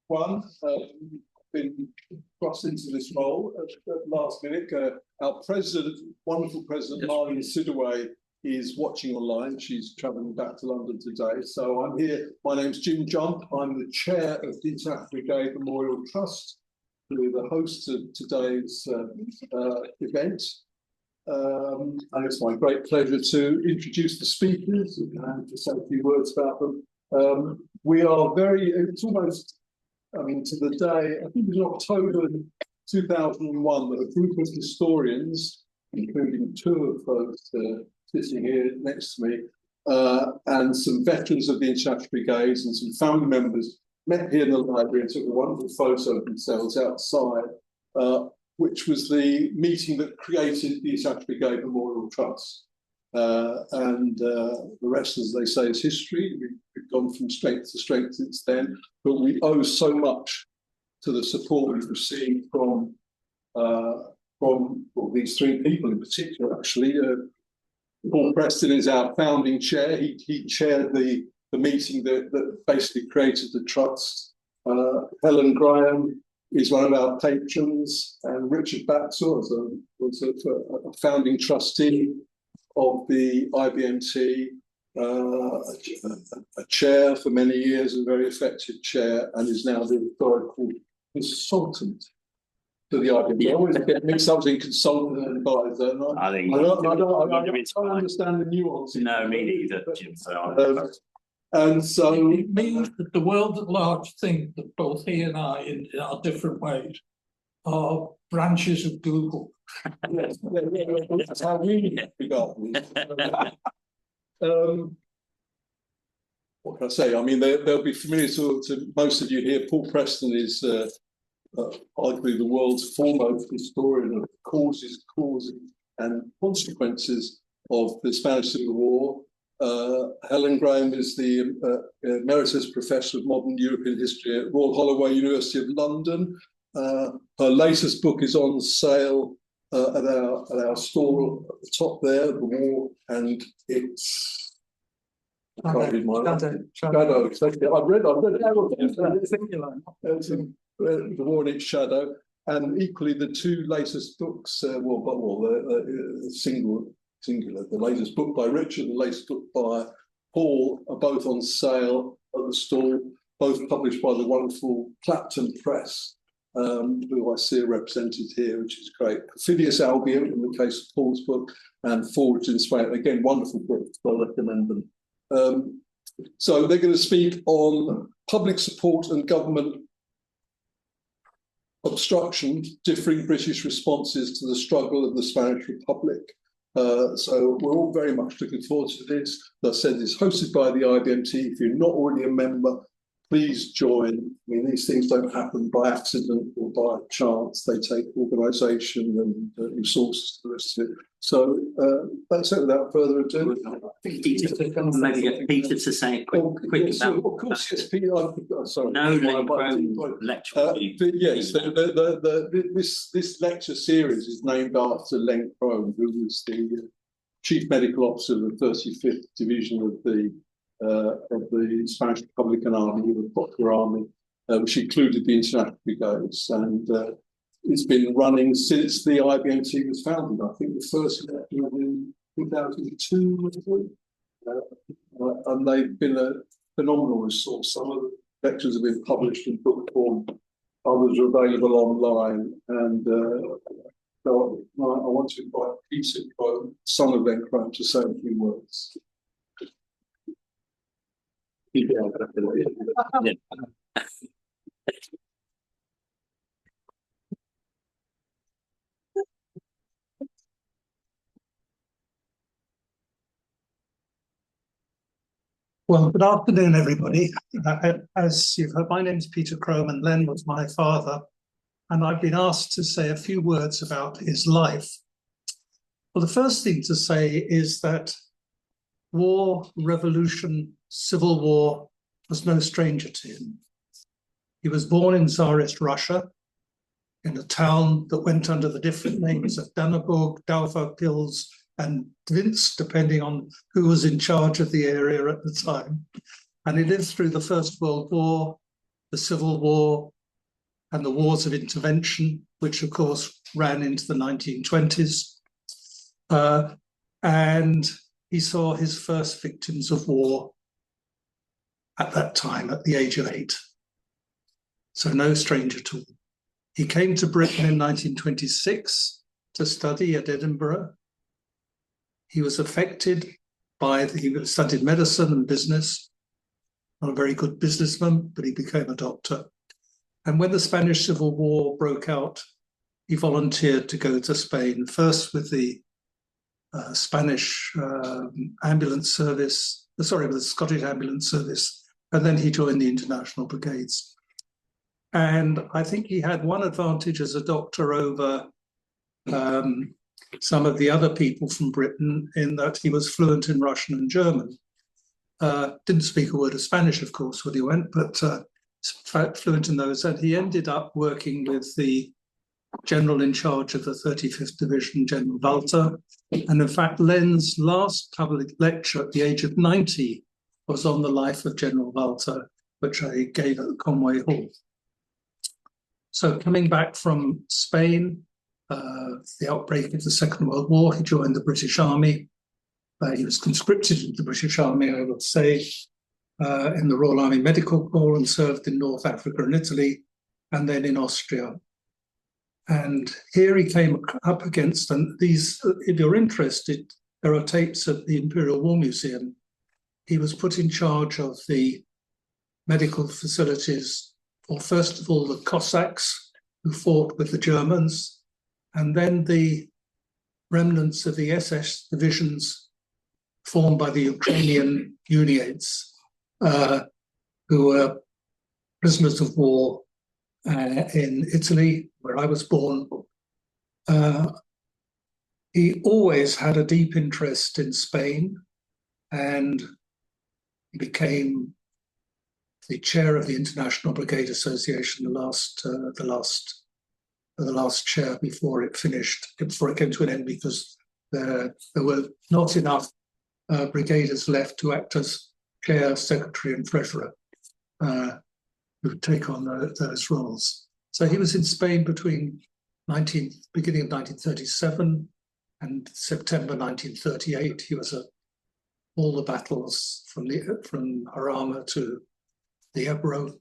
one. Been thrust into this role at last minute. Our president, wonderful president, Marlene Sidaway, is watching online. She's travelling back to London today. So I'm here. My name's Jim Jump. I'm the chair of the International Brigade Memorial Trust, who are the hosts of today's event. And it's my great pleasure to introduce the speakers and to say a few words about them. We are it's almost, I mean, to the day, I think it was October 2001, that a group of historians, including two of those sitting here next to me, and some veterans of the International Brigades and some family members met here in the library and took a wonderful photo of themselves outside, which was the meeting that created the International Brigade Memorial Trust. And the rest, as they say, is history. We've gone from strength to strength since then, but we owe so much to the support we've received from these three people in particular, actually. Paul Preston is our founding chair. He chaired the meeting that basically created the trust. Helen Graham is one of our patrons, and Richard Baxell was a founding trustee of the IBMT, a chair for many years, a very effective chair, and is now the historical consultant to the IBMT. I always get mixed up between consultant and advisor. I don't understand the nuance. No, me neither, Jim. And so it means that the world at large think that both he and I, in our different ways, are branches of Google. Yes, that's how we regard it. What can I say? I mean, they'll be familiar to most of you here. Paul Preston is arguably the world's foremost historian of causes, and consequences of the Spanish Civil War. Helen Graham is the Emeritus Professor of Modern European History at Royal Holloway, University of London. Her latest book is on sale at our store at the top there, The War and Its... I can't read my Shadow. I've read it. The War and Its Shadow. And equally, the two latest books, singular, the latest book by Richard and the latest book by Paul are both on sale at the store, both published by the wonderful Clapton Press, who I see represented here, which is great. Perfidious Albion, in the case of Paul's book, and Forged in Spain. Again, wonderful books, I recommend them. So they're going to speak on public support and government obstruction, differing British responses to the struggle of the Spanish Republic. So we're all very much looking forward to this. As I said, it's hosted by the IBMT. If you're not already a member, please join. I mean, these things don't happen by accident or by chance. They take organisation and resources to the rest of it. So that's it. Without further ado, maybe get Peter to say quick yes, about. Of course, yes, Peter. Sorry. No, Len Crome lecture. Yes, this lecture series is named after Len Crome, who was the Chief Medical Officer of the 35th Division of the Spanish Republican Army, the Popular Army, which included the International Brigades, and it's been running since the IBMT was founded. I think the first election was in 2002, and they've been a phenomenal resource. Some of the lectures have been published in book form, others are available online, and so I want to invite Peter Crome, son of Len Crome, to say a few words. Well, good afternoon, everybody. As you've heard, my name is Peter Crome, and Len was my father, and I've been asked to say a few words about his life. Well, the first thing to say is that war, revolution, civil war was no stranger to him. He was born in Tsarist Russia, in a town that went under the different names of Danneburg, Daugavpils, and Dvinsk, depending on who was in charge of the area at the time. And he lived through the First World War, the Civil War, and the wars of intervention, which of course ran into the 1920s. And he saw his first victims of war at that time, at the age of 8. So no stranger to war. He came to Britain in 1926 to study at Edinburgh. He was affected by, he studied medicine and business, not a very good businessman, but he became a doctor. And when the Spanish Civil War broke out, he volunteered to go to Spain, first with the Spanish ambulance service, with the Scottish ambulance service, and then he joined the International Brigades. And I think he had one advantage as a doctor over some of the other people from Britain, in that he was fluent in Russian and German. Didn't speak a word of Spanish, of course, when he went, but fluent in those. And he ended up working with the general in charge of the 35th Division, General Walter. And in fact, Len's last public lecture at the age of 90 was on the life of General Walter, which I gave at Conway Hall. So coming back from Spain, the outbreak of the Second World War, he joined the British Army. He was conscripted into the British Army, I would say, in the Royal Army Medical Corps, and served in North Africa and Italy, and then in Austria. And here he came up against, and these, if you're interested, there are tapes at the Imperial War Museum. He was put in charge of the medical facilities for, first of all, the Cossacks who fought with the Germans, and then the remnants of the SS divisions formed by the Ukrainian units, who were prisoners of war in Italy, where I was born. He always had a deep interest in Spain, and he became the chair of the International Brigade Association, the last chair before it finished, before it came to an end, because there were not enough brigaders left to act as chair, secretary, and treasurer, who would take on those roles. So he was in Spain between beginning of 1937 and September 1938. He was at all the battles from Jarama to the Ebro.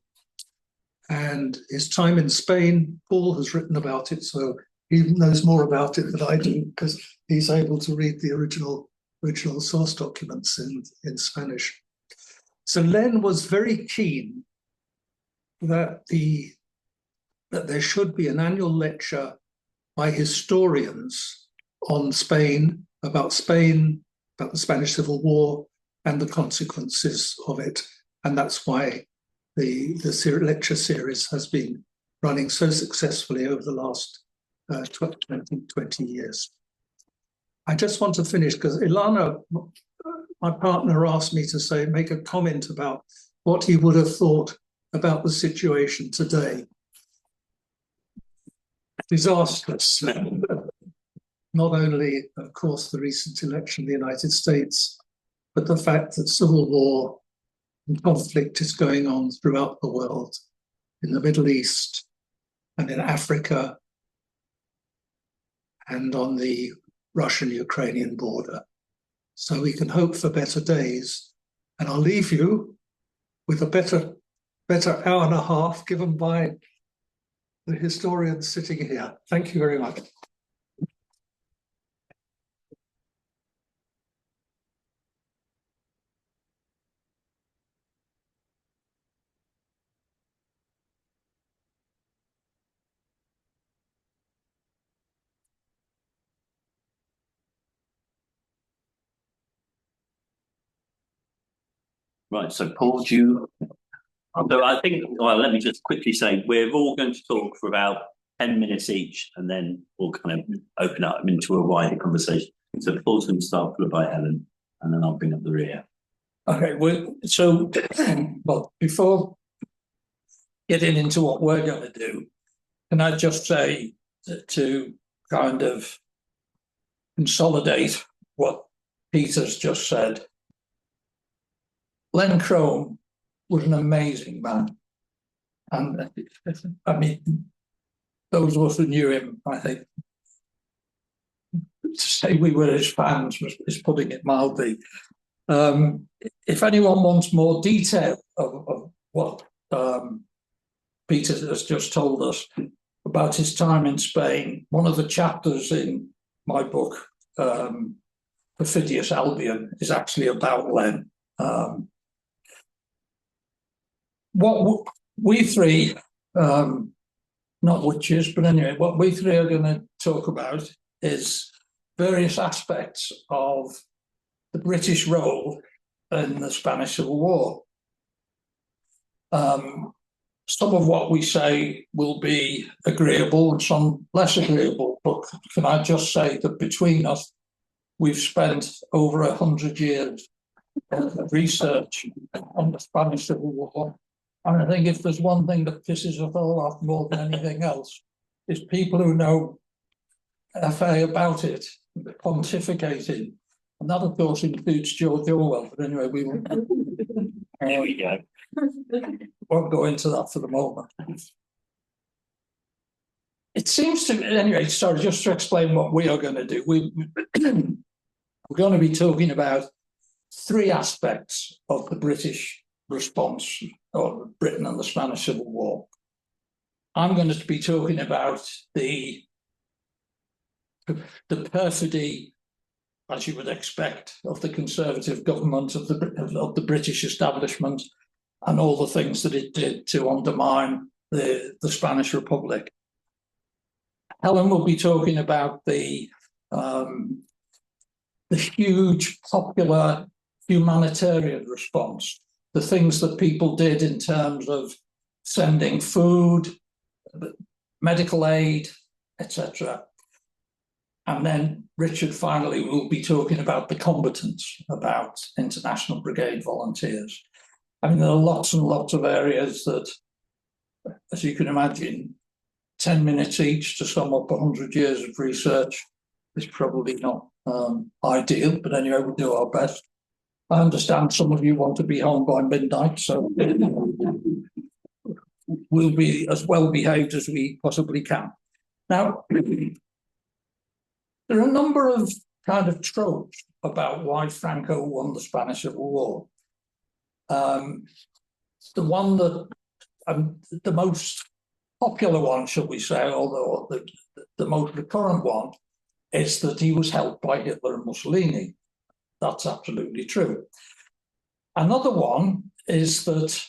And his time in Spain, Paul has written about it, so he knows more about it than I do, because he's able to read the original source documents in Spanish. So Len was very keen that there should be an annual lecture by historians on Spain, about the Spanish Civil War and the consequences of it. And that's why the lecture series has been running so successfully over the last 20 years. I just want to finish because Ilana, my partner, asked me to make a comment about what he would have thought about the situation today. Disastrous. Not only, of course, the recent election in the United States, but the fact that civil war and conflict is going on throughout the world, in the Middle East and in Africa and on the Russian-Ukrainian border. So we can hope for better days. And I'll leave you with a better hour and a half given by the historian sitting here. Thank you very much. Right, so Paul, so I think, well, let me just quickly say, we're all going to talk for about 10 minutes each, and then we'll kind of open up into a wider conversation. So Paul's going to start, followed by Helen, and then I'll bring up the rear. Okay, well, before getting into what we're going to do, can I just say that to kind of consolidate what Peter's just said, Len Crome was an amazing man. And I mean, those of us who knew him, I think, to say we were his fans is putting it mildly. If anyone wants more detail of what Peter has just told us about his time in Spain, one of the chapters in my book, Perfidious Albion, is actually about Len. What we three, not witches, but anyway, what we three are going to talk about is various aspects of the British role in the Spanish Civil War. Some of what we say will be agreeable and some less agreeable, but can I just say that between us, we've spent over 100 years of research on the Spanish Civil War. And I think if there's one thing that pisses us all off more than anything else, is people who know FA about it, pontificating. And that, of course, includes George Orwell. But anyway, we will. There we go. Won't go into that for the moment. It seems to, anyway, sorry, just to explain what we are going to do. We're going to be talking about three aspects of the British response, or Britain and the Spanish Civil War. I'm going to be talking about the perfidy, as you would expect, of the Conservative government of the British establishment and all the things that it did to undermine the Spanish Republic. Helen will be talking about the huge popular humanitarian response, the things that people did in terms of sending food, medical aid, etc. And then Richard finally will be talking about the combatants, about International Brigade volunteers. I mean, there are lots and lots of areas that, as you can imagine, 10 minutes each to sum up 100 years of research is probably not ideal, but anyway, we'll do our best. I understand some of you want to be home by midnight, so we'll be as well behaved as we possibly can. Now, there are a number of kind of tropes about why Franco won the Spanish Civil War. The one that, the most popular one, shall we say, although the most recurrent one, is that he was helped by Hitler and Mussolini. That's absolutely true. Another one is that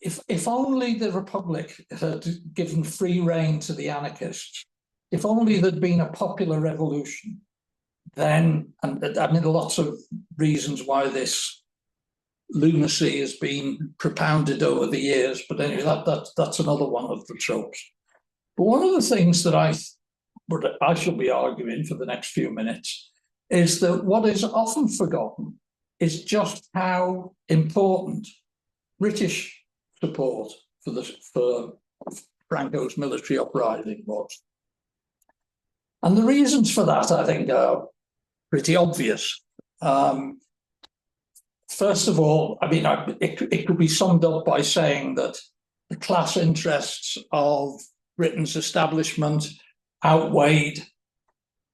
if only the Republic had given free rein to the anarchists, if only there'd been a popular revolution, then, and I mean, lots of reasons why this lunacy has been propounded over the years, but anyway, that's another one of the tropes. But one of the things that I shall be arguing for the next few minutes is that what is often forgotten is just how important British support for Franco's military uprising was. And the reasons for that, I think, are pretty obvious. First of all, I mean, it could be summed up by saying that the class interests of Britain's establishment outweighed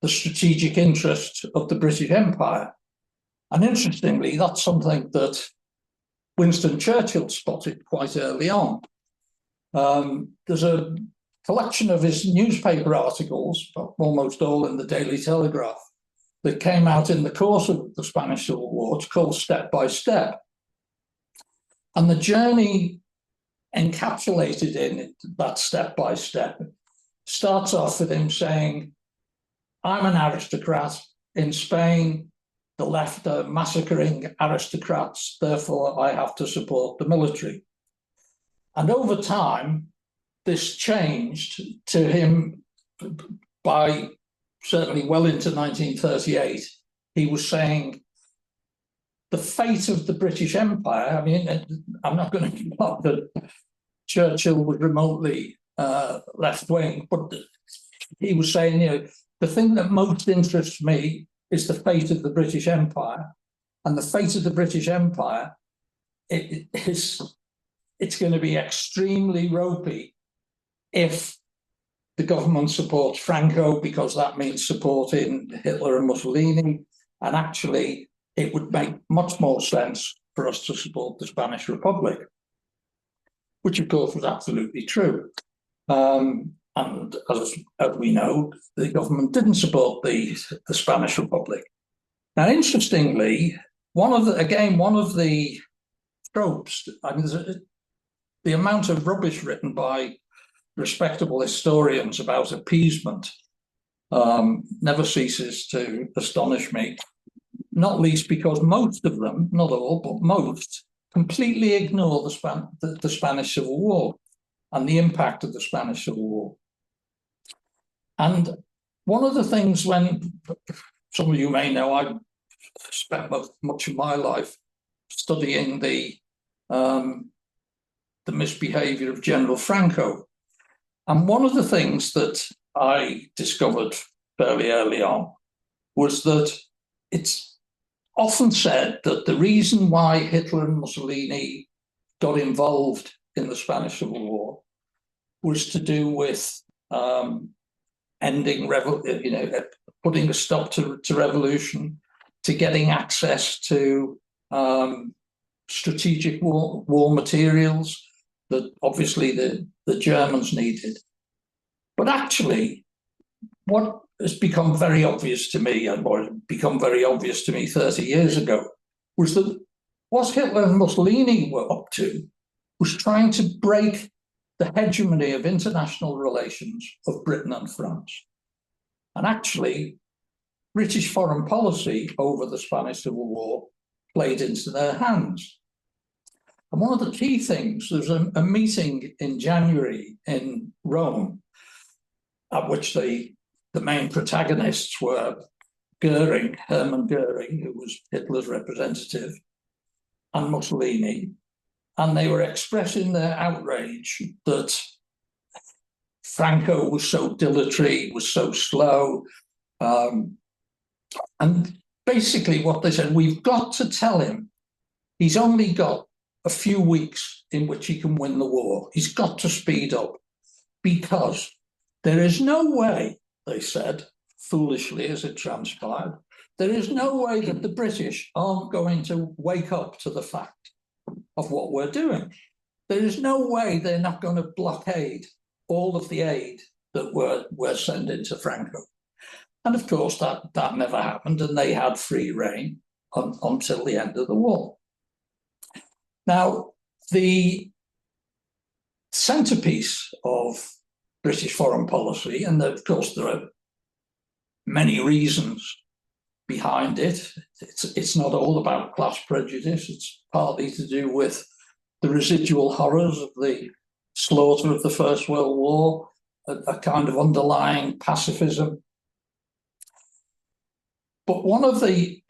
the strategic interests of the British Empire. And interestingly, that's something that Winston Churchill spotted quite early on. There's a collection of his newspaper articles, almost all in the Daily Telegraph, that came out in the course of the Spanish Civil War. It's called Step by Step. And the journey encapsulated in that step by step starts off with him saying, I'm an aristocrat. In Spain, the left are massacring aristocrats, therefore I have to support the military. And over time, this changed to him by certainly well into 1938. He was saying the fate of the British Empire, I mean, I'm not going to give up that Churchill was remotely left-wing, but he was saying, you know, the thing that most interests me is the fate of the British Empire. And the fate of the British Empire it's going to be extremely ropey if the government supports Franco, because that means supporting Hitler and Mussolini, and actually it would make much more sense for us to support the Spanish Republic, which of course was absolutely true. And as we know, the government didn't support the Spanish Republic. Now, interestingly, one of the tropes, I mean, the amount of rubbish written by respectable historians about appeasement never ceases to astonish me, not least because most of them, not all, but most, completely ignore the Spanish Civil War and the impact of the Spanish Civil War. And one of the things, when some of you may know, I spent much of my life studying the misbehavior of General Franco. And one of the things that I discovered fairly early on was that it's often said that the reason why Hitler and Mussolini got involved in the Spanish Civil War was to do with ending putting a stop to revolution, to getting access to strategic war materials that obviously the Germans needed. But actually, what has become very obvious to me, and what had become very obvious to me 30 years ago, was that what Hitler and Mussolini were up to was trying to break the hegemony of international relations of Britain and France. And actually, British foreign policy over the Spanish Civil War played into their hands. And one of the key things, there was a meeting in January in Rome, at which the main protagonists were Hermann Goering, who was Hitler's representative, and Mussolini. And they were expressing their outrage that Franco was so dilatory, was so slow. And basically what they said, we've got to tell him he's only got a few weeks in which he can win the war. He's got to speed up, because there is no way, they said, foolishly as it transpired, there is no way that the British aren't going to wake up to the fact of what we're doing. There is no way they're not going to blockade all of the aid that we're sending to Franco. And of course, that never happened, and they had free rein until the end of the war. Now, the centerpiece of British foreign policy, and of course there are many reasons behind it. It's not all about class prejudice. It's partly to do with the residual horrors of the slaughter of the First World War, a kind of underlying pacifism. But one of the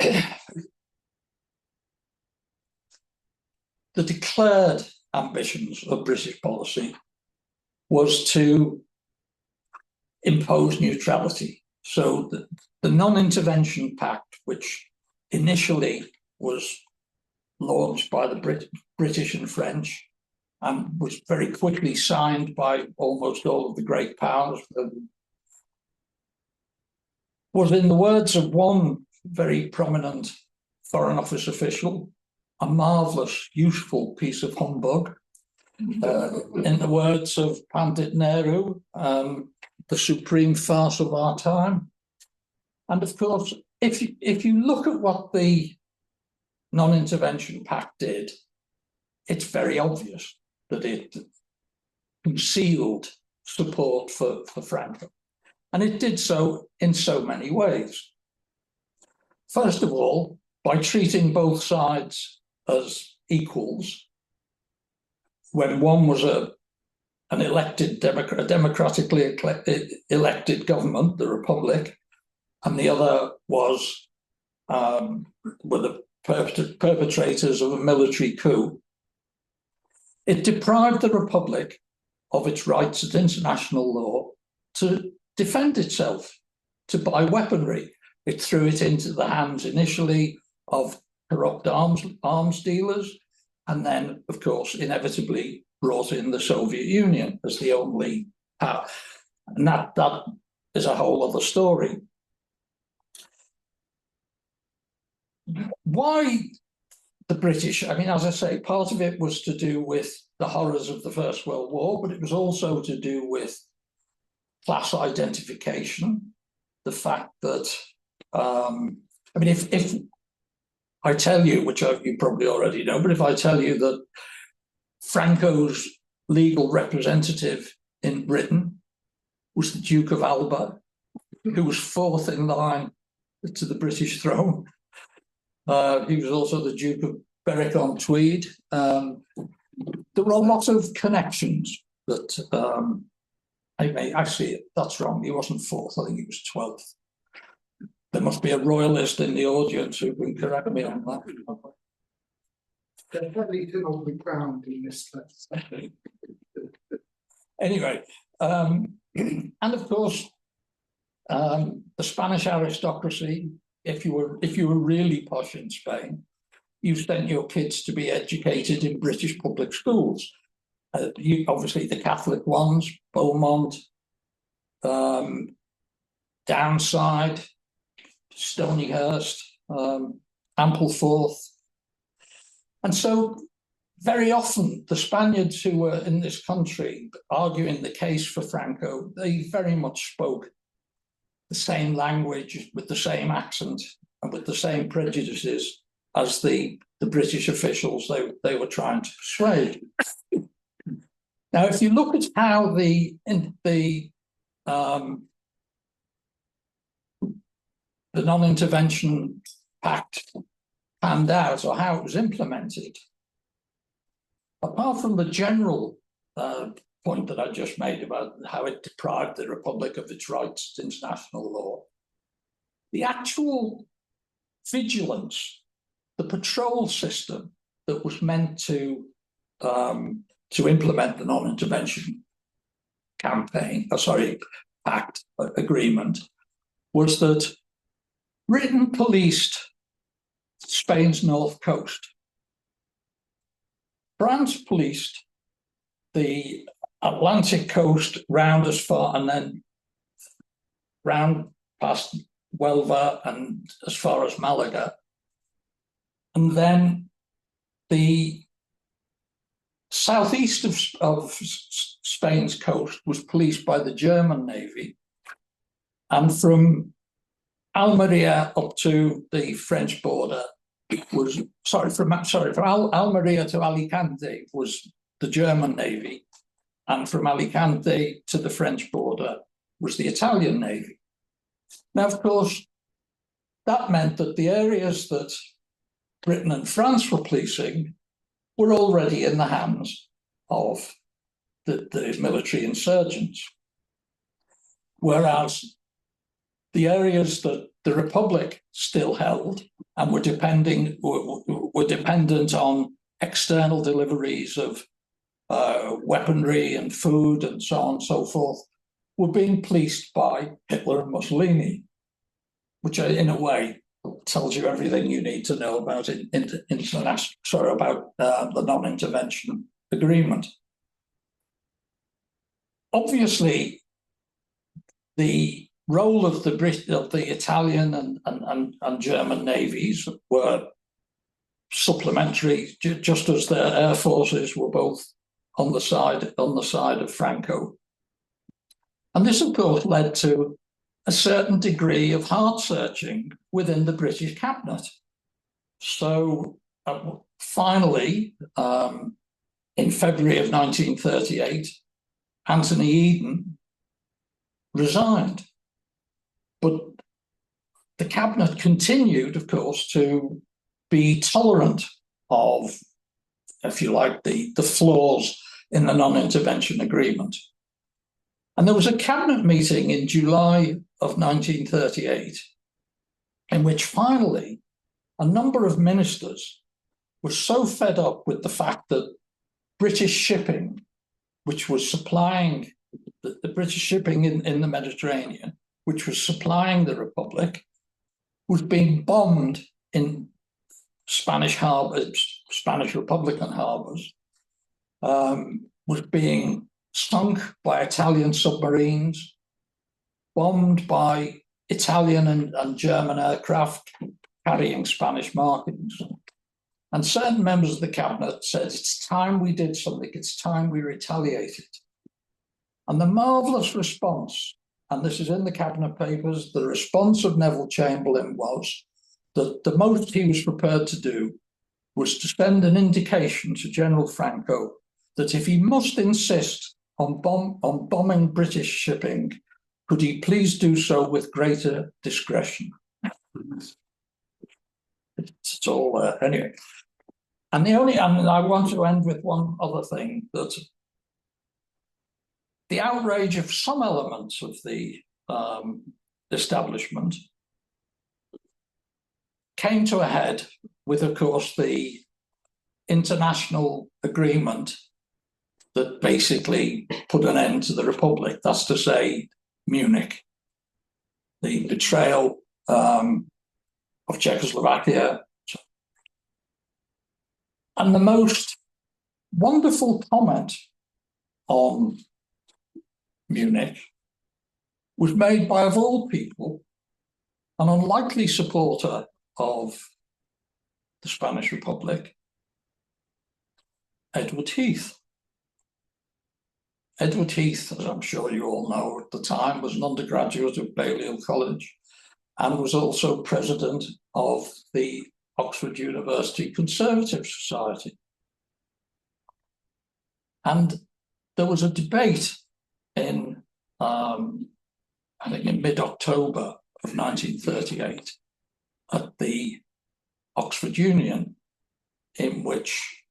declared ambitions of British policy was to impose neutrality. So the Non-Intervention Pact, which initially was launched by the British and French and was very quickly signed by almost all of the great powers, was, in the words of one very prominent Foreign Office official, a marvellous, useful piece of humbug. In the words of Pandit Nehru, the supreme farce of our time. And of course, if you look at what the Non-Intervention Pact did, it's very obvious that it concealed support for Franco. And it did so in so many ways. First of all, by treating both sides as equals, when one was an elected democratically elected government, the Republic, and the other was were the perpetrators of a military coup. It deprived the Republic of its rights at international law to defend itself, to buy weaponry. It threw it into the hands initially of corrupt arms dealers. and then, of course, inevitably brought in the Soviet Union as the only power. And that is a whole other story. Why the British? I mean, as I say, part of it was to do with the horrors of the First World War, but it was also to do with class identification. The fact that, I mean, if I tell you, which you probably already know, but if I tell you that Franco's legal representative in Britain was the Duke of Alba, who was fourth in line to the British throne. He was also the Duke of Berwick-on-Tweed. There were a lot of connections that actually, that's wrong. He wasn't fourth. I think he was 12th. There must be a royalist in the audience who can correct me on that. They're very thin on the ground in this case. Anyway, and of course, the Spanish aristocracy. If you were really posh in Spain, you sent your kids to be educated in British public schools. Obviously, the Catholic ones, Beaumont, Downside, Stonyhurst, Ampleforth. And so very often the Spaniards who were in this country arguing the case for Franco, they very much spoke the same language with the same accent and with the same prejudices as the British officials they were trying to persuade. Now, if you look at how the non-intervention pact panned out, or how it was implemented, apart from the general point that I just made about how it deprived the Republic of its rights to international law, the actual vigilance, the patrol system that was meant to implement the non-intervention pact agreement, was that Britain policed Spain's north coast. France policed the Atlantic coast round as far, and then round past Huelva and as far as Malaga. And then the southeast of Spain's coast was policed by the German Navy. And from Almeria up to the French border from Almeria to Alicante was the German Navy, and from Alicante to the French border was the Italian Navy. Now, of course, that meant that the areas that Britain and France were policing were already in the hands of the military insurgents, whereas the areas that the Republic still held and were dependent on external deliveries of weaponry and food and so on and so forth, were being policed by Hitler and Mussolini, which in a way tells you everything you need to know about the non-intervention agreement. Obviously, the role of the Italian and German navies were supplementary, just as their air forces were both on the side of Franco. And this, of course, led to a certain degree of heart-searching within the British cabinet. So finally, in February of 1938, Anthony Eden resigned. But the cabinet continued, of course, to be tolerant of, if you like, the flaws in the non-intervention agreement. And there was a cabinet meeting in July of 1938 in which finally a number of ministers were so fed up with the fact that British shipping, which was supplying the British shipping in the Mediterranean, which was supplying the Republic, was being bombed in Spanish harbours, Spanish Republican harbours, was being sunk by Italian submarines, bombed by Italian and German aircraft carrying Spanish markings. And certain members of the cabinet said, it's time we did something, it's time we retaliated. And the marvellous response, and this is in the cabinet papers, the response of Neville Chamberlain was that the most he was prepared to do was to send an indication to General Franco that if he must insist on bombing British shipping, could he please do so with greater discretion? It's all anyway. And I want to end with one other thing, that the outrage of some elements of the establishment came to a head with, of course, the international agreement that basically put an end to the Republic. That's to say, Munich, the betrayal of Czechoslovakia. And the most wonderful comment on Munich was made by, of all people, an unlikely supporter of the Spanish Republic, Edward Heath. Edward Heath, as I'm sure you all know, at the time was an undergraduate of Balliol College and was also president of the Oxford University Conservative Society. And there was a debate in, I think in mid-October of 1938 at the Oxford Union, in which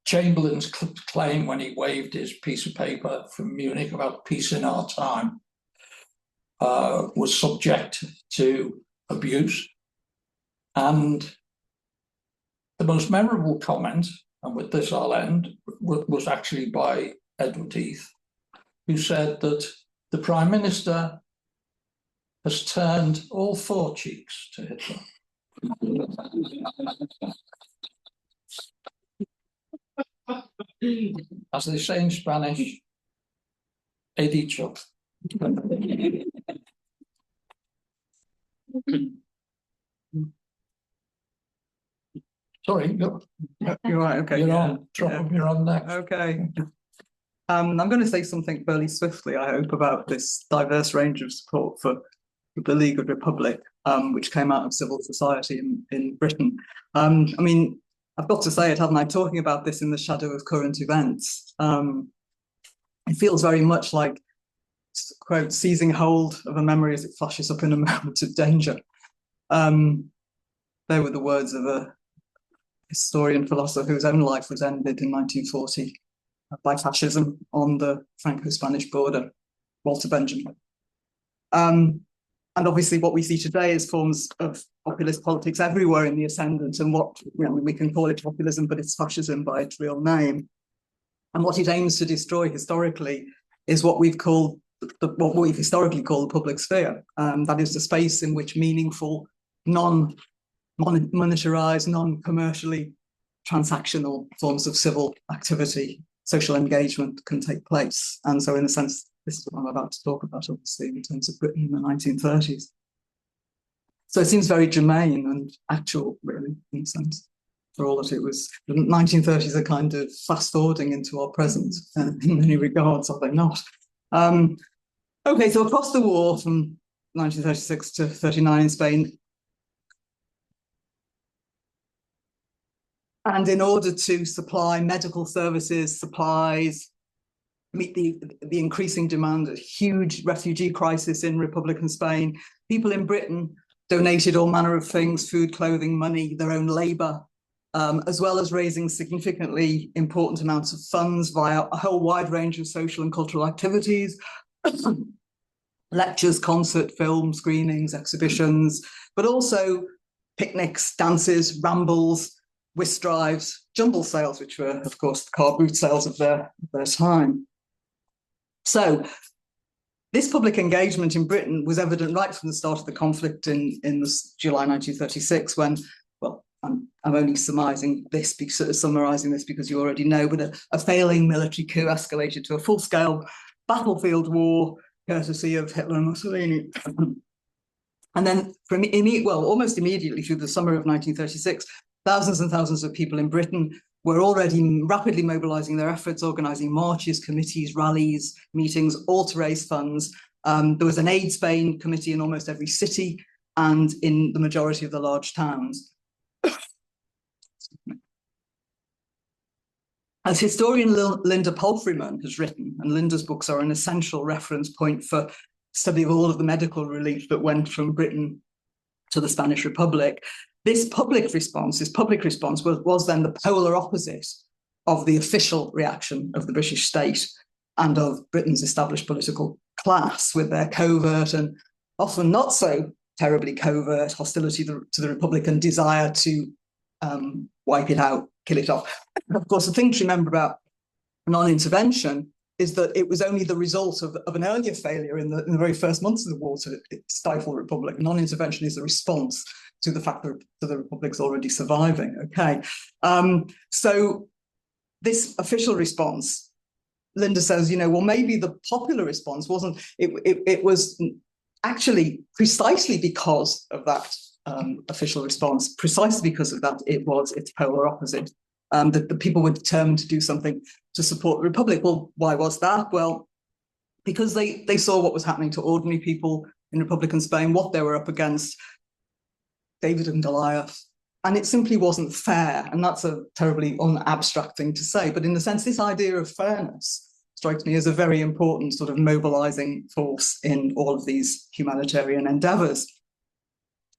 Chamberlain's claim when he waved his piece of paper from Munich about peace in our time was subject to abuse. And the most memorable comment, and with this I'll end, was actually by Edward Heath, who said that the Prime Minister has turned all four cheeks to Hitler. As they say in Spanish, he dicho. Sorry, you're right. Okay, you're on. You're on next. Okay. I'm going to say something fairly swiftly, I hope, about this diverse range of support for the League of Republic, which came out of civil society in Britain. I mean, I've got to say it, haven't I? Talking about this in the shadow of current events, it feels very much like, quote, seizing hold of a memory as it flashes up in a moment of danger. They were the words of a historian philosopher whose own life was ended in 1940 by fascism on the Franco-Spanish border, Walter Benjamin. And obviously what we see today is forms of populist politics everywhere in the ascendant, and what, we can call it populism, but it's fascism by its real name. And what it aims to destroy historically is what we've historically called the public sphere. That is the space in which meaningful, non-monetarized, non-commercially transactional forms of civil activity, social engagement can take place. And so in a sense, this is what I'm about to talk about, obviously, in terms of Britain in the 1930s. So it seems very germane and actual, really, in a sense, for all that it was. The 1930s are kind of fast-forwarding into our present in many regards, are they not? Okay, so across the war from 1936 to 39 in Spain, and in order to supply medical services, supplies, meet the increasing demand, a huge refugee crisis in Republican Spain, people in Britain donated all manner of things, food, clothing, money, their own labour, as well as raising significantly important amounts of funds via a whole wide range of social and cultural activities, lectures, concert, film screenings, exhibitions, but also picnics, dances, rambles, whist drives, jumble sales, which were, of course, the car boot sales of their time. So This public engagement in Britain was evident right from the start of the conflict in July 1936, when, well, I'm only summarising this because you already know, but a failing military coup escalated to a full-scale battlefield war, courtesy of Hitler and Mussolini. And then, almost immediately through the summer of 1936, thousands and thousands of people in Britain were already rapidly mobilising their efforts, organising marches, committees, rallies, meetings, all to raise funds. There was an Aid Spain committee in almost every city and in the majority of the large towns. As historian Linda Palfreyman has written, and Linda's books are an essential reference point for study of all of the medical relief that went from Britain to the Spanish Republic, this public response was then the polar opposite of the official reaction of the British state and of Britain's established political class, with their covert and often not so terribly covert hostility to the Republic and desire to wipe it out, kill it off. Of course, the thing to remember about non-intervention is that it was only the result of an earlier failure in the very first months of the war to stifle the Republic. Non-intervention is a response to the fact that the Republic's already surviving. Okay, so this official response, Linda says, well, maybe the popular response wasn't. It was actually precisely because of that official response, precisely because of that, its polar opposite. That the people were determined to do something to support the Republic. Well, why was that? Well, because they saw what was happening to ordinary people in Republican Spain, what they were up against, David and Goliath, and it simply wasn't fair. And that's a terribly unabstract thing to say, but in a sense, this idea of fairness strikes me as a very important sort of mobilizing force in all of these humanitarian endeavors.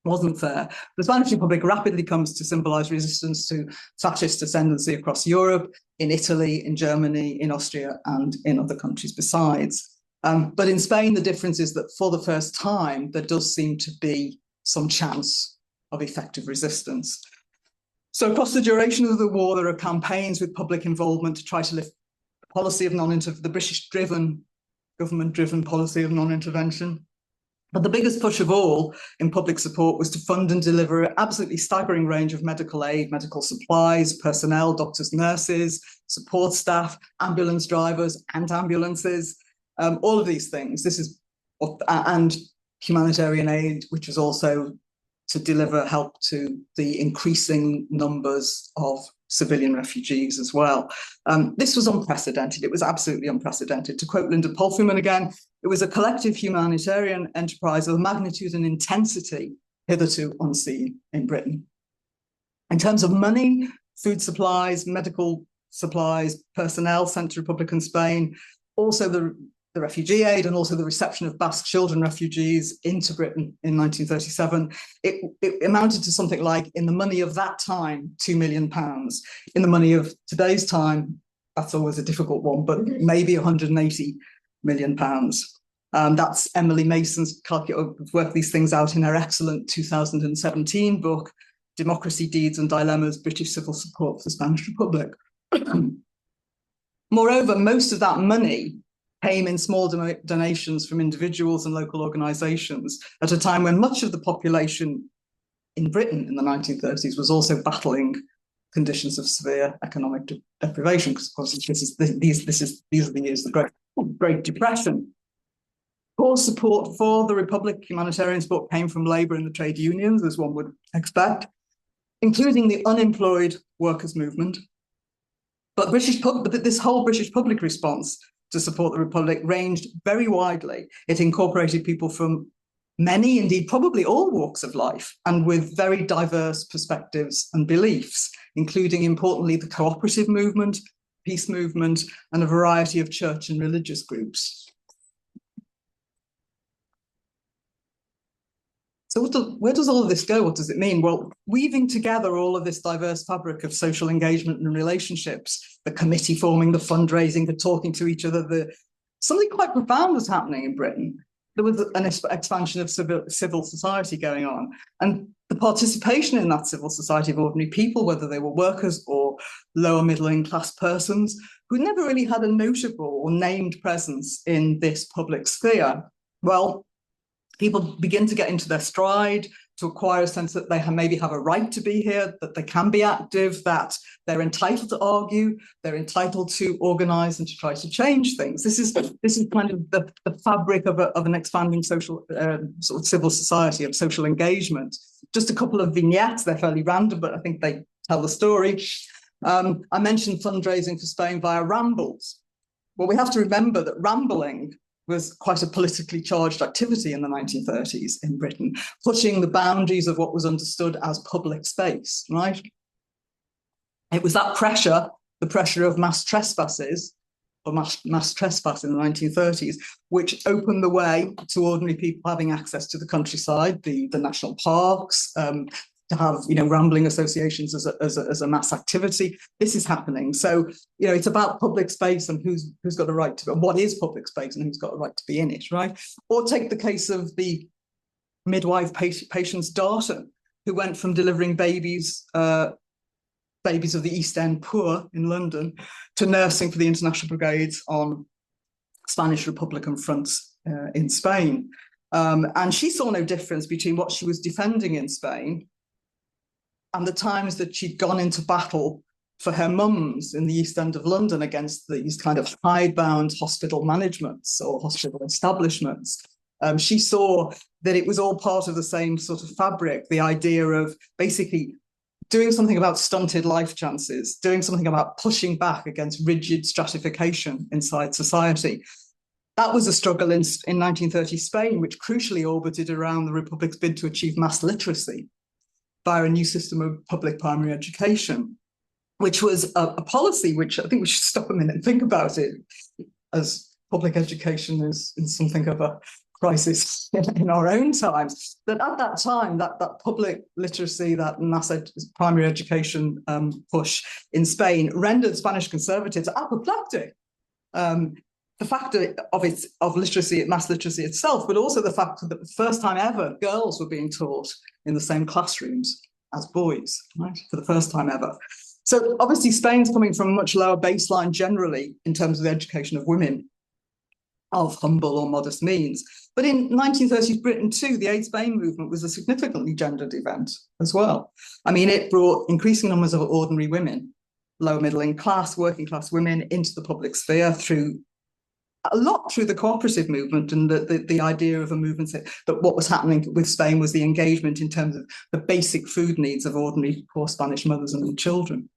Wasn't fair. The Spanish Republic rapidly comes to symbolize resistance to fascist ascendancy across Europe, in Italy, in Germany, in Austria, and in other countries besides. But in Spain, the difference is that for the first time, there does seem to be some chance of effective resistance. So across the duration of the war, there are campaigns with public involvement to try to lift the policy of the British-driven, government-driven policy of non-intervention. But the biggest push of all in public support was to fund and deliver an absolutely staggering range of medical aid, medical supplies, personnel, doctors, nurses, support staff, ambulance drivers and ambulances, all of these things. And humanitarian aid, which was also to deliver help to the increasing numbers of civilian refugees as well. This was unprecedented. It was absolutely unprecedented. To quote Linda Palfreyman again, it was a collective humanitarian enterprise of a magnitude and intensity hitherto unseen in Britain. In terms of money, food supplies, medical supplies, personnel sent to Republican Spain, also the refugee aid and also the reception of Basque children refugees into Britain in 1937, it amounted to something like, in the money of that time, £2 million. In the money of today's time, that's always a difficult one, but maybe £180 million. That's Emily Mason's worked these things out in her excellent 2017 book, Democracy, Deeds and Dilemmas, British Civil Support for the Spanish Republic. Moreover, most of that money came in small donations from individuals and local organisations at a time when much of the population in Britain in the 1930s was also battling conditions of severe economic deprivation, because of course these are the years of the Great Depression. Core support for the Republic, humanitarian support, came from Labour and the trade unions, as one would expect, including the unemployed workers' movement. But this whole British public response to support the Republic ranged very widely. It incorporated people from many, indeed probably all walks of life, and with very diverse perspectives and beliefs, including, importantly, the cooperative movement, peace movement, and a variety of church and religious groups. So where does all of this go? What does it mean? Well, weaving together all of this diverse fabric of social engagement and relationships, the committee forming, the fundraising, the talking to each other, something quite profound was happening in Britain. There was an expansion of civil society going on. And the participation in that civil society of ordinary people, whether they were workers or lower middle class persons, who never really had a notable or named presence in this public sphere, well, people begin to get into their stride, to acquire a sense that they maybe have a right to be here, that they can be active, that they're entitled to argue, they're entitled to organise and to try to change things. This is kind of the fabric of an expanding social sort of civil society, of social engagement. Just a couple of vignettes, they're fairly random, but I think they tell the story. I mentioned fundraising for Spain via rambles. Well, we have to remember that rambling was quite a politically charged activity in the 1930s in Britain, pushing the boundaries of what was understood as public space, right? It was that pressure, the pressure of mass trespasses, or mass trespass in the 1930s, which opened the way to ordinary people having access to the countryside, the national parks, to have, you know, rambling associations as a mass activity. This is happening. So, you know, it's about public space and who's got a right to, and what is public space and who's got a right to be in it, right? Or take the case of the midwife Patience Darton, who went from delivering babies of the East End poor in London to nursing for the International Brigades on Spanish Republican fronts in Spain. And she saw no difference between what she was defending in Spain and the times that she'd gone into battle for her mums in the East End of London against these kind of hidebound hospital managements or hospital establishments. She saw that it was all part of the same sort of fabric, the idea of basically doing something about stunted life chances, doing something about pushing back against rigid stratification inside society. That was a struggle in 1930 Spain, which crucially orbited around the Republic's bid to achieve mass literacy via a new system of public primary education, which was a policy which I think we should stop a minute and think about it, as public education is something of a crisis in our own times. That at that time, that public literacy, that mass primary education push in Spain rendered Spanish conservatives apoplectic. The fact of literacy, mass literacy itself, but also the fact that the first time ever girls were being taught in the same classrooms as boys, right? For the first time ever. So obviously Spain's coming from a much lower baseline generally in terms of the education of women of humble or modest means. But in 1930s Britain too, the Aid Spain movement was a significantly gendered event as well. I mean, it brought increasing numbers of ordinary women, lower middle class, working class women into the public sphere through the cooperative movement, and the idea of a movement that what was happening with Spain was the engagement in terms of the basic food needs of ordinary poor Spanish mothers and their children.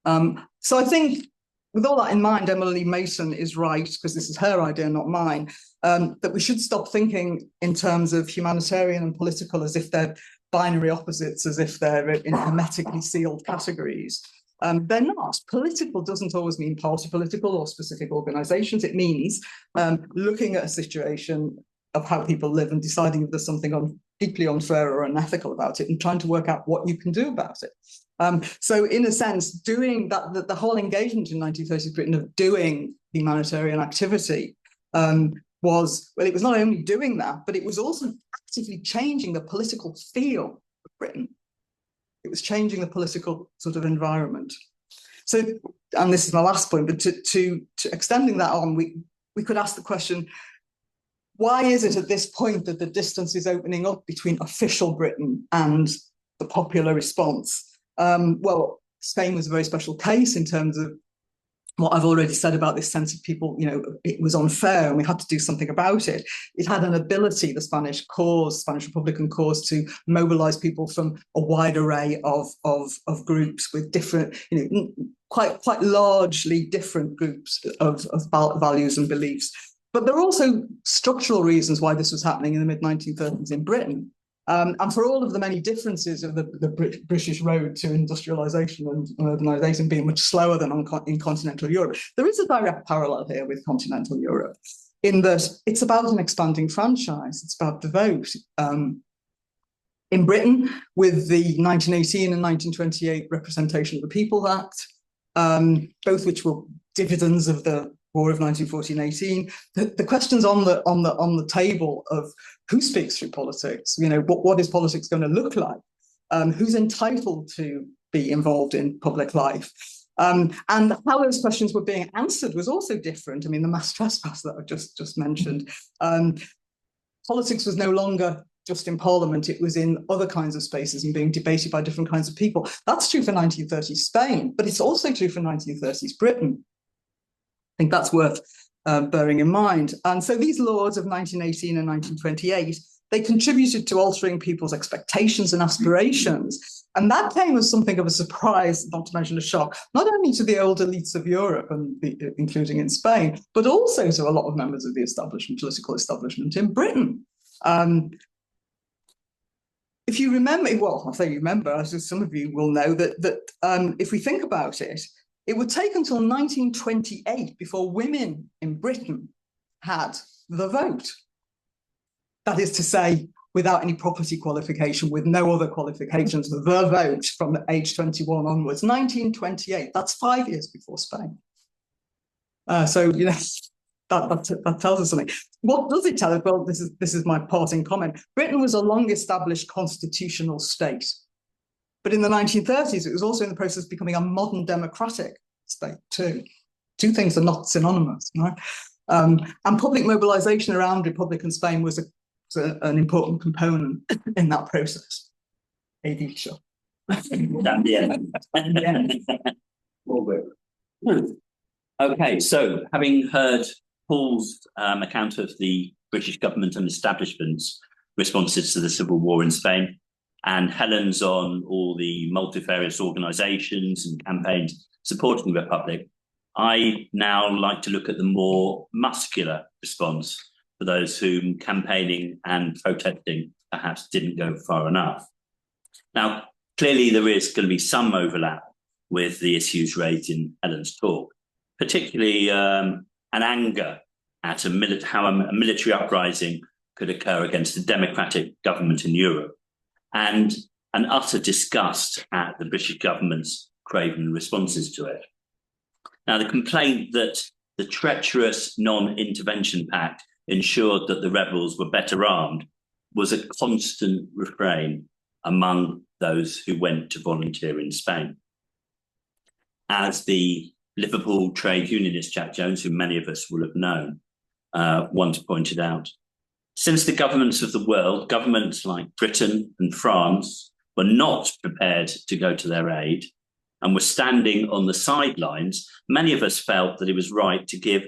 So I think with all that in mind, Emily Mason is right, because this is her idea, not mine, that we should stop thinking in terms of humanitarian and political as if they're binary opposites, as if they're in hermetically sealed categories. They're not. Political doesn't always mean party political or specific organisations. It means looking at a situation of how people live and deciding if there's something deeply unfair or unethical about it and trying to work out what you can do about it. So in a sense, doing that, the whole engagement in 1930s Britain of doing humanitarian activity was, well, it was not only doing that, but it was also actively changing the political feel of Britain. It was changing the political sort of environment. So, and this is my last point, but to extending that on, we could ask the question, why is it at this point that the distance is opening up between official Britain and the popular response? Well, Spain was a very special case in terms of what I've already said about this sense of people, you know, it was unfair and we had to do something about it. It had an ability, the Spanish Republican cause, to mobilize people from a wide array of groups with different, you know, quite largely different groups of values and beliefs. But there are also structural reasons why this was happening in the mid-1930s in Britain. And for all of the many differences of the British road to industrialisation and urbanisation being much slower than in continental Europe, there is a direct parallel here with continental Europe, in that it's about an expanding franchise. It's about the vote. In Britain, with the 1918 and 1928 Representation of the People Act, both which were dividends of the War of 1914-18, the questions on the table of who speaks through politics, you know, what is politics going to look like, who's entitled to be involved in public life, And how those questions were being answered was also different. I mean, the mass trespass that I've just mentioned, politics was no longer just in Parliament, it was in other kinds of spaces and being debated by different kinds of people. That's true for 1930s Spain, but it's also true for 1930s Britain. I think that's worth bearing in mind. And so these laws of 1918 and 1928, they contributed to altering people's expectations and aspirations. And that came as something of a surprise, not to mention a shock, not only to the old elites of Europe, and including in Spain, but also to a lot of members of the establishment, political establishment in Britain. If you remember, well, I say remember, as some of you will know, that if we think about it, it would take until 1928 before women in Britain had the vote. That is to say, without any property qualification, with no other qualifications, the vote from age 21 onwards, 1928, that's 5 years before Spain. So, you know, that tells us something. What does it tell us? Well, this is my parting comment. Britain was a long-established constitutional state. But in the 1930s, it was also in the process of becoming a modern democratic state too. Two things are not synonymous, right? And public mobilization around Republican Spain was an important component in that process. Okay, so having heard Paul's account of the British government and establishment's responses to the civil war in Spain, and Helen's on all the multifarious organisations and campaigns supporting the Republic, I now like to look at the more muscular response for those whom campaigning and protesting perhaps didn't go far enough. Now, clearly there is going to be some overlap with the issues raised in Helen's talk, particularly an anger at how a military uprising could occur against a democratic government in Europe, and an utter disgust at the British government's craven responses to it. Now, the complaint that the treacherous non-intervention pact ensured that the rebels were better armed was a constant refrain among those who went to volunteer in Spain. As the Liverpool trade unionist Jack Jones, who many of us will have known, once pointed out, since the governments of the world, governments like Britain and France, were not prepared to go to their aid and were standing on the sidelines, many of us felt that it was right to give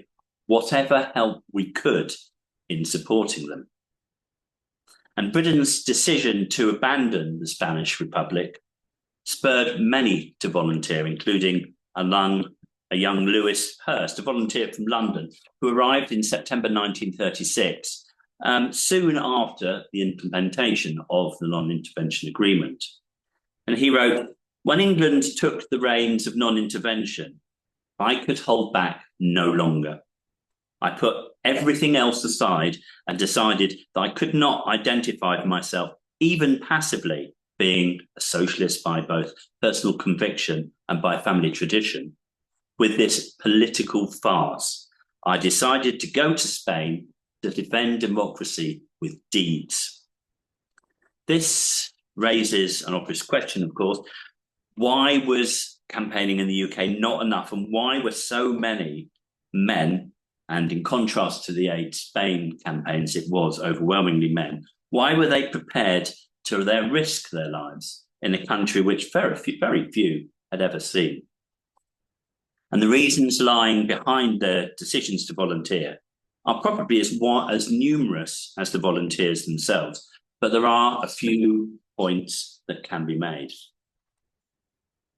whatever help we could in supporting them. And Britain's decision to abandon the Spanish Republic spurred many to volunteer, including a young Lewis Hurst, a volunteer from London, who arrived in September 1936, soon after the implementation of the non-intervention agreement. And he wrote, "When England took the reins of non-intervention, I could hold back no longer. I put everything else aside and decided that I could not identify myself, even passively, being a socialist by both personal conviction and by family tradition, with this political farce. I decided to go to Spain to defend democracy with deeds." This raises an obvious question, of course. Why was campaigning in the UK not enough, and why were so many men, and in contrast to the Aid Spain campaigns, it was overwhelmingly men, why were they prepared to risk their lives in a country which very few had ever seen? And the reasons lying behind their decisions to volunteer are probably as numerous as the volunteers themselves, but there are a few points that can be made.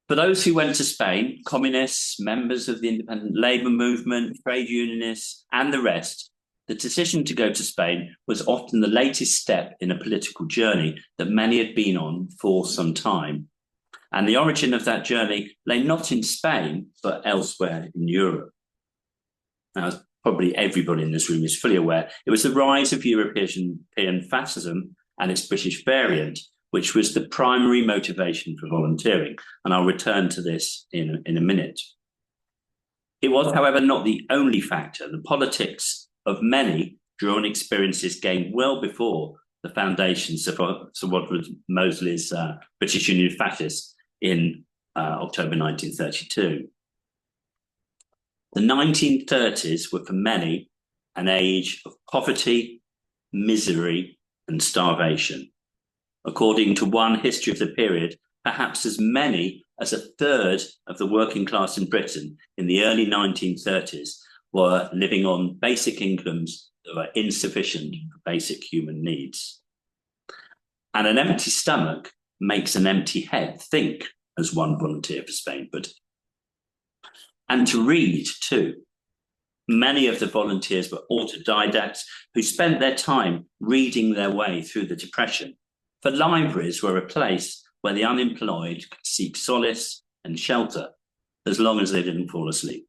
For those who went to Spain, communists, members of the independent labour movement, trade unionists, and the rest, the decision to go to Spain was often the latest step in a political journey that many had been on for some time. And the origin of that journey lay not in Spain, but elsewhere in Europe. Now, as probably everybody in this room is fully aware, it was the rise of European fascism and its British variant, which was the primary motivation for volunteering. And I'll return to this in a minute. It was, however, not the only factor. The politics of many drew on experiences gained well before the foundations of what was Mosley's British Union Fascists in October 1932. The 1930s were for many an age of poverty, misery, and starvation. According to one history of the period, perhaps as many as a third of the working class in Britain in the early 1930s were living on basic incomes that were insufficient for basic human needs. And an empty stomach makes an empty head think, as one volunteer for Spain put it. And to read too. Many of the volunteers were autodidacts who spent their time reading their way through the Depression. For libraries were a place where the unemployed could seek solace and shelter as long as they didn't fall asleep.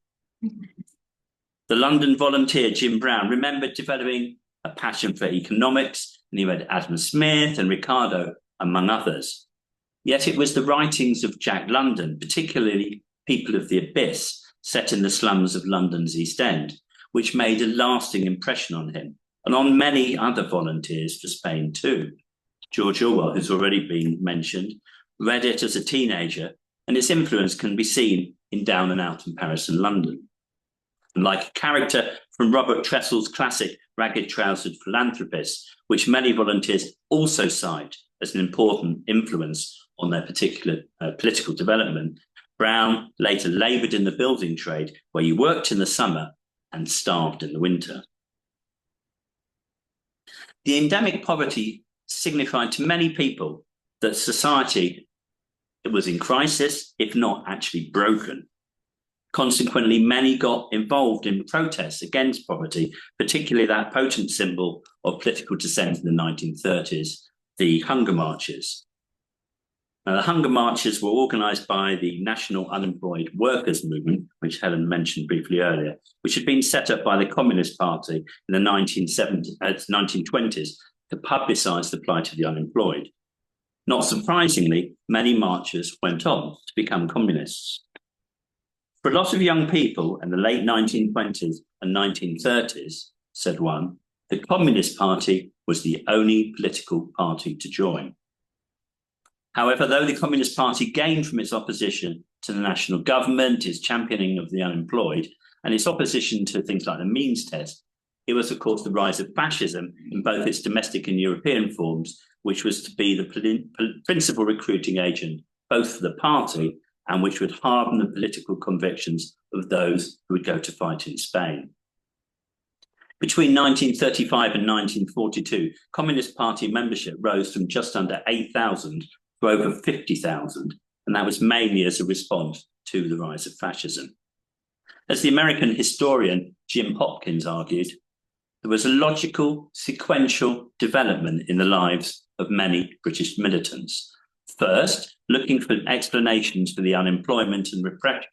The London volunteer Jim Brown remembered developing a passion for economics, and he read Adam Smith and Ricardo, among others. Yet it was the writings of Jack London, particularly People of the Abyss, set in the slums of London's East End, which made a lasting impression on him, and on many other volunteers for Spain too. George Orwell, who's already been mentioned, read it as a teenager, and its influence can be seen in Down and Out in Paris and London. And like a character from Robert Tressel's classic Ragged-Trousered Philanthropist, which many volunteers also cite as an important influence on their particular political development, Brown later laboured in the building trade, where he worked in the summer and starved in the winter. The endemic poverty signified to many people that society was in crisis, if not actually broken. Consequently, many got involved in protests against poverty, particularly that potent symbol of political dissent in the 1930s, the hunger marches. Now, the hunger marches were organised by the National Unemployed Workers Movement, which Helen mentioned briefly earlier, which had been set up by the Communist Party in the 1920s to publicise the plight of the unemployed. Not surprisingly, many marchers went on to become communists. For a lot of young people in the late 1920s and 1930s, said one, the Communist Party was the only political party to join. However, though the Communist Party gained from its opposition to the national government, its championing of the unemployed, and its opposition to things like the means test, it was, of course, the rise of fascism in both its domestic and European forms, which was to be the principal recruiting agent, both for the party and which would harden the political convictions of those who would go to fight in Spain. Between 1935 and 1942, Communist Party membership rose from just under 8,000 to over 50,000, and that was mainly as a response to the rise of fascism. As the American historian Jim Hopkins argued, there was a logical, sequential development in the lives of many British militants. First, looking for explanations for the unemployment and repression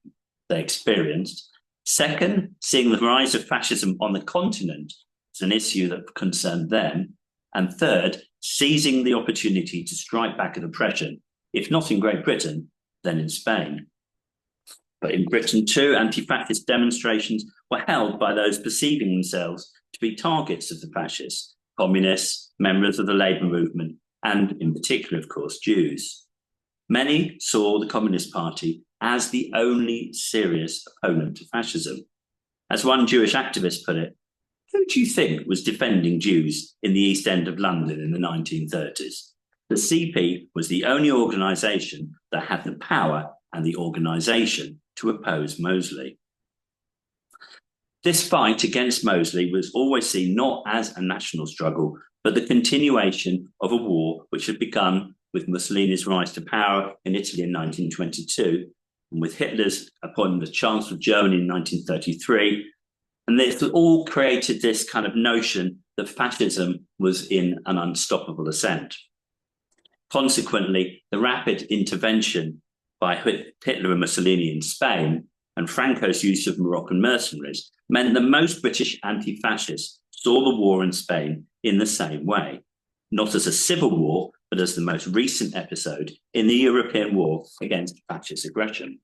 they experienced. Second, seeing the rise of fascism on the continent as an issue that concerned them. And third, seizing the opportunity to strike back at oppression, if not in Great Britain, then in Spain. But in Britain too, anti-fascist demonstrations were held by those perceiving themselves to be targets of the fascists, communists, members of the labour movement, and in particular, of course, Jews. Many saw the Communist Party as the only serious opponent to fascism. As one Jewish activist put it, who do you think was defending Jews in the East End of London in the 1930s? The CP was the only organisation that had the power and the organisation to oppose Mosley. This fight against Mosley was always seen not as a national struggle, but the continuation of a war which had begun with Mussolini's rise to power in Italy in 1922, and with Hitler's appointment as Chancellor of Germany in 1933. And this all created this kind of notion that fascism was in an unstoppable ascent. Consequently, the rapid intervention by Hitler and Mussolini in Spain and Franco's use of Moroccan mercenaries meant that most British anti-fascists saw the war in Spain in the same way, not as a civil war, but as the most recent episode in the European war against fascist aggression.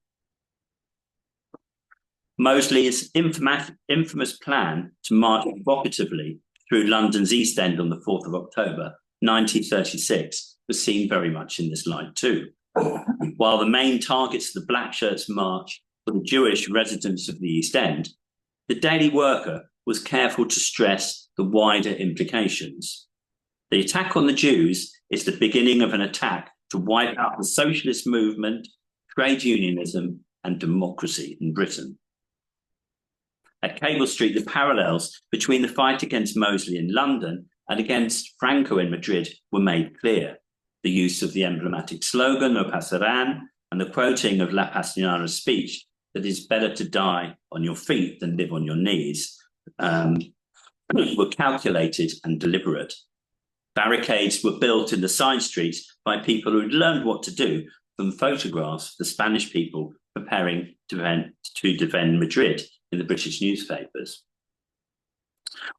Mosley's infamous plan to march provocatively through London's East End on the 4th of October 1936 was seen very much in this light too. While the main targets of the Black Shirts March for the Jewish residents of the East End, the Daily Worker was careful to stress the wider implications. The attack on the Jews is the beginning of an attack to wipe out the socialist movement, trade unionism, and democracy in Britain. At Cable Street, the parallels between the fight against Mosley in London and against Franco in Madrid were made clear. The use of the emblematic slogan, No pasarán, and the quoting of La Pasionara's speech, that it's better to die on your feet than live on your knees, were calculated and deliberate. Barricades were built in the side streets by people who had learned what to do from photographs of the Spanish people preparing to defend Madrid in the British newspapers.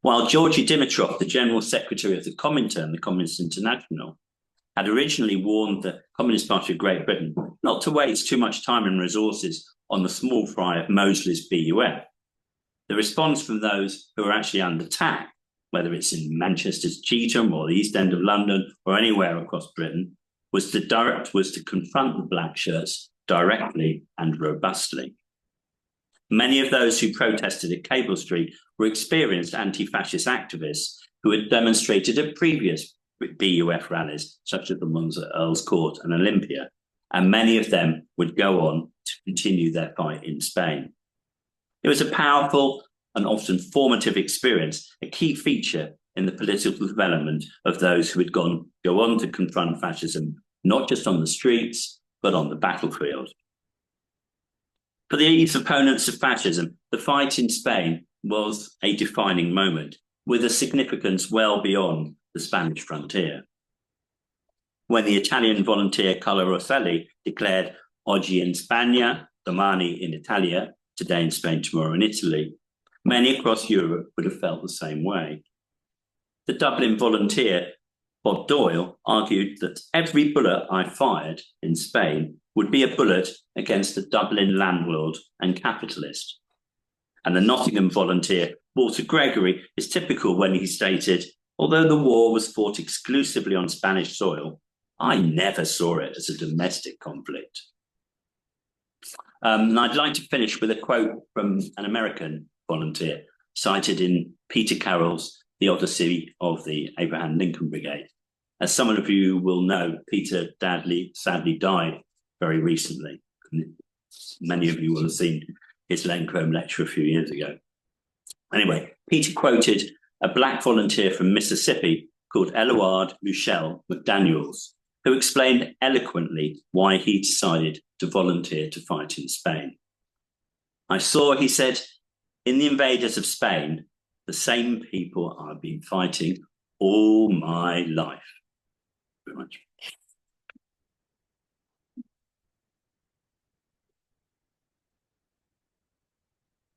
While Georgy Dimitrov, the General Secretary of the Comintern, the Communist International, had originally warned the Communist Party of Great Britain not to waste too much time and resources on the small fry of Mosley's BUF, the response from those who are actually under attack, whether it's in Manchester's Cheetham or the East End of London or anywhere across Britain, was to confront the black shirts directly and robustly. Many of those who protested at Cable Street were experienced anti-fascist activists who had demonstrated at previous BUF rallies, such as the ones at Earl's Court and Olympia, and many of them would go on to continue their fight in Spain. It was a powerful and often formative experience, a key feature in the political development of those who would go on to confront fascism, not just on the streets, but on the battlefield. For these opponents of fascism, the fight in Spain was a defining moment, with a significance well beyond the Spanish frontier. When the Italian volunteer Carlo Rosselli declared Oggi in Spagna, domani in Italia, today in Spain, tomorrow in Italy, many across Europe would have felt the same way. The Dublin volunteer Bob Doyle argued that every bullet I fired in Spain would be a bullet against the Dublin landlord and capitalist. And the Nottingham volunteer Walter Gregory is typical when he stated, although the war was fought exclusively on Spanish soil, I never saw it as a domestic conflict. And I'd like to finish with a quote from an American volunteer cited in Peter Carroll's The Odyssey of the Abraham Lincoln Brigade. As some of you will know, Peter sadly died very recently. Many of you will have seen his Len Crome lecture a few years ago. Anyway, Peter quoted a black volunteer from Mississippi called Eluard Luchelle McDaniels, who explained eloquently why he decided to volunteer to fight in Spain. I saw, he said, in the invaders of Spain, the same people I've been fighting all my life. Very much.